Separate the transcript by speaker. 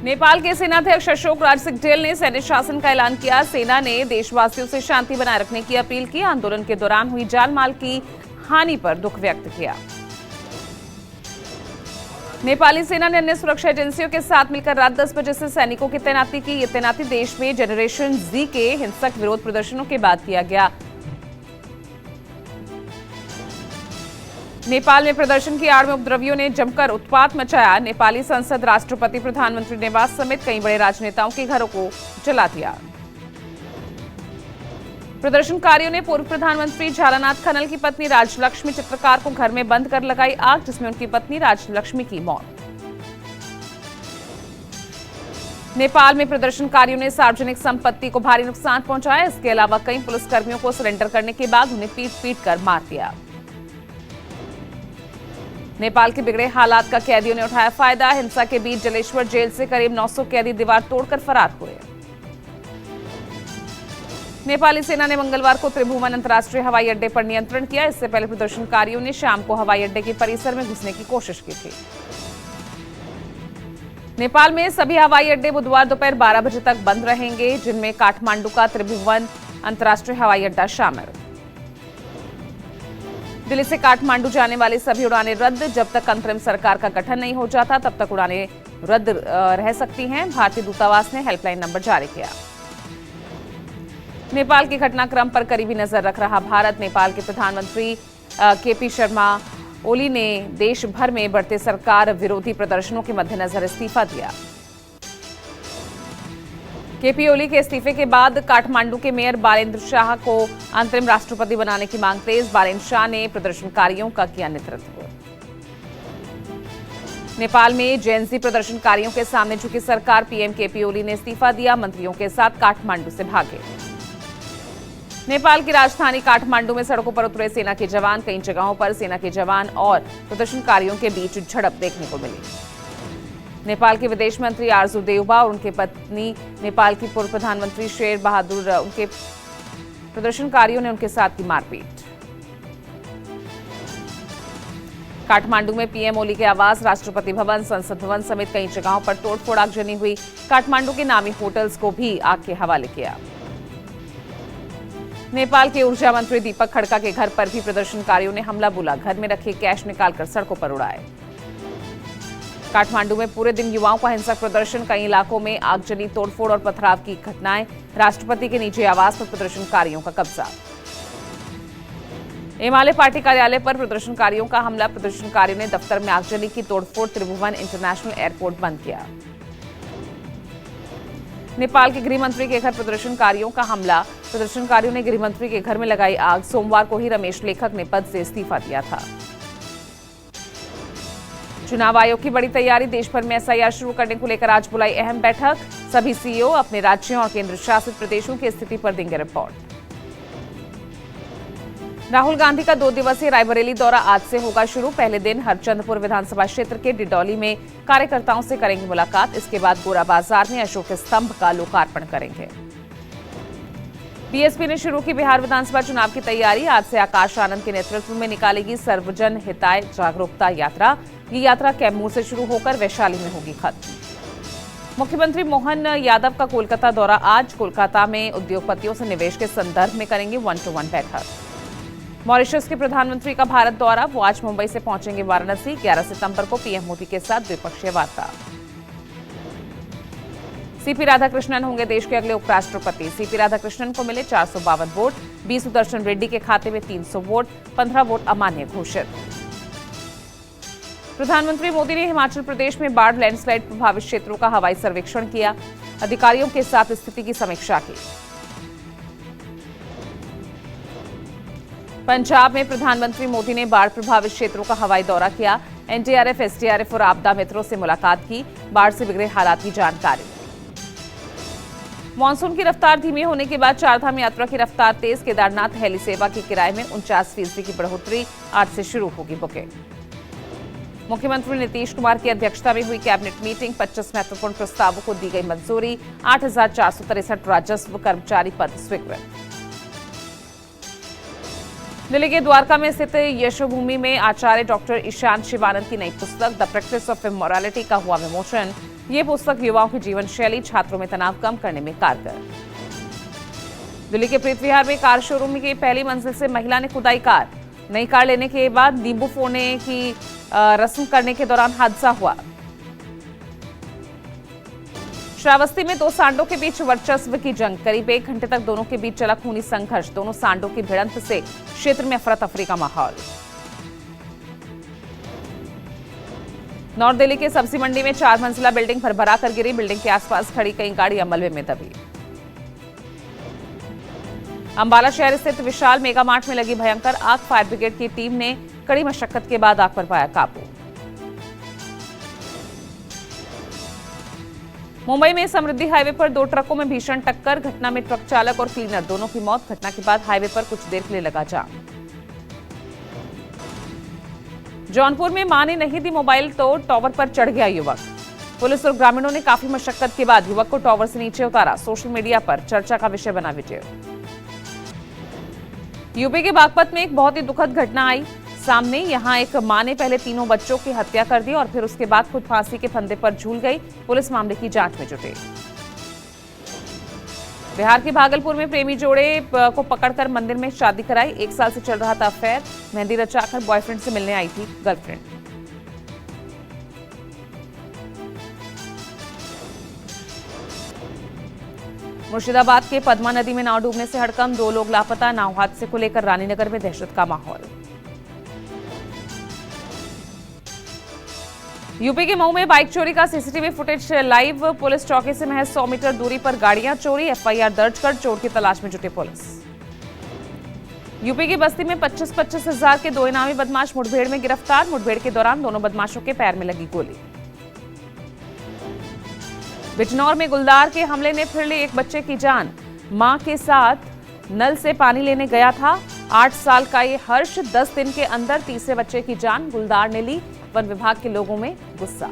Speaker 1: नेपाल के सेनाध्यक्ष अशोक राज सिंहडेल ने सैन्य शासन का ऐलान किया। सेना ने देशवासियों से शांति बनाए रखने की अपील की। आंदोलन के दौरान हुई जान माल की हानि पर दुख व्यक्त किया। नेपाली सेना ने अन्य सुरक्षा एजेंसियों के साथ मिलकर रात 10 बजे से सैनिकों की तैनाती की। ये तैनाती देश में जनरेशन जी के हिंसक विरोध प्रदर्शनों के बाद किया गया। नेपाल में प्रदर्शन की आड़ में उपद्रवियों ने जमकर उत्पात मचाया। नेपाली संसद, राष्ट्रपति, प्रधानमंत्री निवास समेत कई बड़े राजनेताओं के घरों को जला दिया। प्रदर्शनकारियों ने पूर्व प्रधानमंत्री झालानाथ खनल की पत्नी राजलक्ष्मी चित्रकार को घर में बंद कर लगाई आग, जिसमें उनकी पत्नी राजलक्ष्मी की मौत। नेपाल में प्रदर्शनकारियों ने सार्वजनिक संपत्ति को भारी नुकसान पहुंचाया। इसके अलावा कई पुलिसकर्मियों को सरेंडर करने के बाद उन्हें पीट कर मार दिया। नेपाल के बिगड़े हालात का कैदियों ने उठाया फायदा। हिंसा के बीच जलेश्वर जेल से करीब 900 कैदी दीवार तोड़कर फरार हुए। नेपाली सेना ने मंगलवार को त्रिभुवन अंतर्राष्ट्रीय हवाई अड्डे पर नियंत्रण किया। इससे पहले प्रदर्शनकारियों ने शाम को हवाई अड्डे के परिसर में घुसने की कोशिश की थी। नेपाल में सभी हवाई अड्डे बुधवार दोपहर 12 बजे तक बंद रहेंगे, जिनमें काठमांडू का त्रिभुवन अंतर्राष्ट्रीय हवाई अड्डा शामिल। दिल्ली से काठमांडू जाने वाली सभी उड़ानें रद्द। जब तक अंतरिम सरकार का गठन नहीं हो जाता तब तक उड़ानें रद्द रह सकती हैं। भारतीय दूतावास ने हेल्पलाइन नंबर जारी किया। नेपाल के घटनाक्रम पर करीबी नजर रख रहा भारत। नेपाल के प्रधानमंत्री केपी शर्मा ओली ने देश भर में बढ़ते सरकार विरोधी प्रदर्शनों के मद्देनजर इस्तीफा दिया। केपी ओली के इस्तीफे के बाद काठमांडू के मेयर बालेंद्र शाह को अंतरिम राष्ट्रपति बनाने की मांग तेज। बालेंद्र शाह ने प्रदर्शनकारियों का किया नेतृत्व। नेपाल में जेएनजी प्रदर्शनकारियों के सामने झुकी सरकार। पीएम केपी ओली ने इस्तीफा दिया, मंत्रियों के साथ काठमांडू से भागे। नेपाल की राजधानी काठमांडू में सड़कों पर उतरे सेना के जवान। कई जगहों पर सेना के जवान और प्रदर्शनकारियों के बीच झड़प देखने को मिली। नेपाल के विदेश मंत्री आरजू देउबा और उनकी पत्नी, नेपाल की पूर्व प्रधानमंत्री शेर बहादुर, उनके प्रदर्शनकारियों ने उनके साथ की मारपीट। काठमांडू में पीएम ओली के आवास, राष्ट्रपति भवन, संसद भवन समेत कई जगहों पर तोड़फोड़ आगजनी हुई। काठमांडू के नामी होटल्स को भी आग के हवाले किया। नेपाल के ऊर्जा मंत्री दीपक खड़का के घर पर भी प्रदर्शनकारियों ने हमला बोला। घर में रखे कैश निकालकर सड़कों पर उड़ाए। काठमांडू में पूरे दिन युवाओं का हिंसक प्रदर्शन। कई इलाकों में आगजनी, तोड़फोड़ और पथराव की घटनाएं। राष्ट्रपति के निजी आवास पर प्रदर्शनकारियों का कब्जा। एमाले पार्टी कार्यालय पर प्रदर्शनकारियों का हमला। प्रदर्शनकारियों ने दफ्तर में आगजनी की, तोड़फोड़। त्रिभुवन इंटरनेशनल एयरपोर्ट बंद किया। नेपाल के गृह मंत्री के घर प्रदर्शनकारियों का हमला। प्रदर्शनकारियों ने गृह मंत्री के घर में लगाई आग। सोमवार को ही रमेश लेखक ने पद से इस्तीफा दिया था। चुनाव आयोग की बड़ी तैयारी। देश भर में एसआईआर शुरू करने को लेकर आज बुलाई अहम बैठक। सभी सीईओ अपने राज्यों और केंद्र शासित प्रदेशों की स्थिति पर देंगे रिपोर्ट। राहुल गांधी का 2 दिवसीय रायबरेली दौरा आज से होगा शुरू। पहले दिन हरचंदपुर विधानसभा क्षेत्र के डिडौली में कार्यकर्ताओं से करेंगे मुलाकात। इसके बाद गोरा बाजार में अशोक स्तंभ का लोकार्पण करेंगे। बीएसपी ने शुरू की बिहार विधानसभा चुनाव की तैयारी। आज से आकाश आनंद के नेतृत्व में निकालेगी सर्वजन हिताय जागरूकता यात्रा। ये यात्रा कैमूर से शुरू होकर वैशाली में होगी खत्म। मुख्यमंत्री मोहन यादव का कोलकाता दौरा आज। कोलकाता में उद्योगपतियों से निवेश के संदर्भ में करेंगे 1-to-1 बैठक। मॉरिशस के प्रधानमंत्री का भारत दौरा। वो आज मुंबई से पहुंचेंगे वाराणसी। 11 सितंबर को पीएम मोदी के साथ द्विपक्षीय वार्ता। सीपी राधाकृष्णन होंगे देश के अगले उपराष्ट्रपति। सीपी राधाकृष्णन को मिले 452 वोट। बी सुदर्शन रेड्डी के खाते में 300 वोट। 15 वोट अमान्य घोषित। प्रधानमंत्री मोदी ने हिमाचल प्रदेश में बाढ़ लैंडस्लाइड प्रभावित क्षेत्रों का हवाई सर्वेक्षण किया। अधिकारियों के साथ स्थिति की समीक्षा की। पंजाब में प्रधानमंत्री मोदी ने बाढ़ प्रभावित क्षेत्रों का हवाई दौरा किया। एनडीआरएफ, एसडीआरएफ और आपदा मित्रों से मुलाकात की। बाढ़ से बिगड़े हालात की जानकारी। मानसून की रफ्तार धीमी होने के बाद चारधाम यात्रा की रफ्तार तेज। केदारनाथ हेली सेवा के किराए में 49% की बढ़ोतरी। आज से शुरू होगी बुकिंग। मुख्यमंत्री नीतीश कुमार की अध्यक्षता में हुई कैबिनेट मीटिंग। 25 महत्वपूर्ण प्रस्तावों को दी गई मंजूरी। 8,463 राजस्व कर्मचारी पद स्वीकृत। दिल्ली के द्वारका में स्थित यशोभूमि में आचार्य डॉक्टर ईशान शिवानंद की नई पुस्तक द प्रैक्टिस ऑफ इमोरालिटी का हुआ विमोचन। ये पुस्तक युवाओं की जीवन शैली, छात्रों में तनाव कम करने में कारगर। दिल्ली के प्रीत विहार में कार शोरूम की पहली मंजिल से महिला ने कुदाई कार। नई कार लेने के बाद नींबू फोड़ने की रस्म करने के दौरान हादसा हुआ। श्रावस्ती में 2 सांडों के बीच वर्चस्व की जंग। करीब 1 घंटे तक दोनों के बीच चला खूनी संघर्ष। दोनों सांडों की भिड़ंत से क्षेत्र में अफरा तफरी का माहौल। नॉर्थ दिल्ली के सब्जी मंडी में 4 मंजिला बिल्डिंग भरभरा कर गिरी। बिल्डिंग के आसपास खड़ी कई गाड़ियां मलबे में दबी। अंबाला शहर स्थित विशाल मेगा मार्ट में लगी भयंकर आग। फायर ब्रिगेड की टीम ने कड़ी मशक्कत के बाद आग पर पाया काबू। मुंबई में समृद्धि हाईवे पर 2 ट्रकों में भीषण टक्कर। घटना में ट्रक चालक और क्लीनर दोनों की मौत। घटना के बाद हाईवे पर कुछ देर के लिए लगा जाम। जौनपुर में मां ने नहीं दी मोबाइल तो टावर पर चढ़ गया युवक। पुलिस और ग्रामीणों ने काफी मशक्कत के बाद युवक को टावर से नीचे उतारा। सोशल मीडिया पर चर्चा का विषय बना वीडियो। यूपी के बागपत में एक बहुत ही दुखद घटना आई सामने। यहां एक मां ने पहले 3 बच्चों की हत्या कर दी और फिर उसके बाद खुद फांसी के फंदे पर झूल गई। पुलिस मामले की जांच में जुटी। बिहार के भागलपुर में प्रेमी जोड़े को पकड़कर मंदिर में शादी कराई। 1 साल से चल रहा था अफेयर। मेहंदी रचाकर बॉयफ्रेंड से मिलने आई थी गर्लफ्रेंड। मुर्शिदाबाद के पद्मा नदी में नाव डूबने से हड़कंप। 2 लोग लापता। नाव हादसे को लेकर रानीनगर में दहशत का माहौल। यूपी के मऊ में बाइक चोरी का सीसीटीवी फुटेज लाइव। पुलिस चौकी से महज 100 मीटर दूरी पर गाड़ियां चोरी। एफआईआर दर्ज कर चोर की तलाश में जुटी पुलिस। यूपी की बस्ती में 25-25 हजार के 2 इनामी बदमाश मुठभेड़ में गिरफ्तार। मुठभेड़ के दौरान दोनों बदमाशों के पैर में लगी गोली। बिजनौर में गुलदार के हमले ने फिर ली एक बच्चे की जान। मां के साथ नल से पानी लेने गया था 8 साल का ये हर्ष। 10 दिन के अंदर तीसरे बच्चे की जान गुलदार ने ली। वन विभाग के लोगों में गुस्सा।